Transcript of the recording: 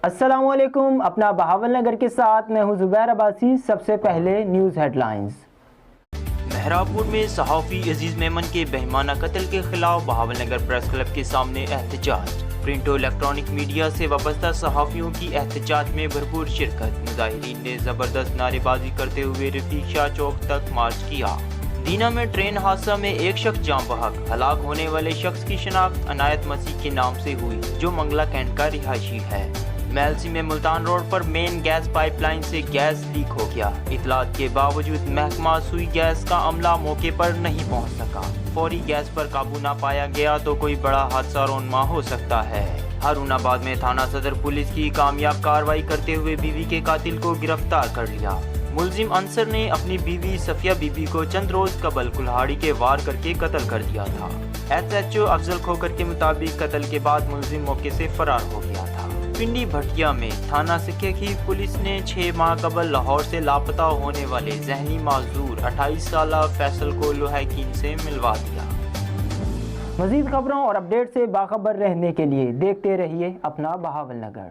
अस्सलामुअलैकुम। अपना बहावल नगर के साथ मैं हूं जुबैर अब्बासी। सबसे पहले न्यूज़ हेडलाइंस। मेहरापुर में सहाफ़ी अजीज मेमन के बेईमाना कत्ल के खिलाफ बहावल नगर प्रेस क्लब के सामने एहतजाज। प्रिंट और इलेक्ट्रॉनिक मीडिया से वाबस्ता सहाफ़ियों की एहतजाज में भरपूर शिरकत। मुजाहिरीन ने ज़बरदस्त नारेबाजी करते हुए रफीक शाह चौक तक मार्च किया। दीना में ट्रेन हादसा में एक शख्स जान बहक। हलाक होने वाले शख्स की शनाख्त अनायत मसीह के नाम से हुई, जो मंगला कैंट का रिहायशी है। मेलसी में मुल्तान रोड पर मेन गैस पाइपलाइन से गैस लीक हो गया। इतलात के बावजूद महकमा सुई गैस का अमला मौके पर नहीं पहुंच सका। फौरी गैस पर काबू न पाया गया तो कोई बड़ा हादसा रोनमा हो सकता है। हारूनाबाद में थाना सदर पुलिस की कामयाब कार्रवाई करते हुए बीवी के कातिल को गिरफ्तार कर लिया। मुलजिम अंसर ने अपनी बीवी सफिया बीबी को चंद रोज कबल कुल्हाड़ी के वार करके कत्ल कर दिया था। SHO अफजल खोकर के मुताबिक कत्ल के बाद मुलजिम मौके से फरार हो गया था। पिंडी भटिया में थाना सिक्के की पुलिस ने 6 माह कबल लाहौर से लापता होने वाले जहनी माजूर 28 साला फैसल को लोहाकीन से मिलवा दिया। मज़ीद खबरों और अपडेट से बाखबर रहने के लिए देखते रहिए अपना बहावल नगर।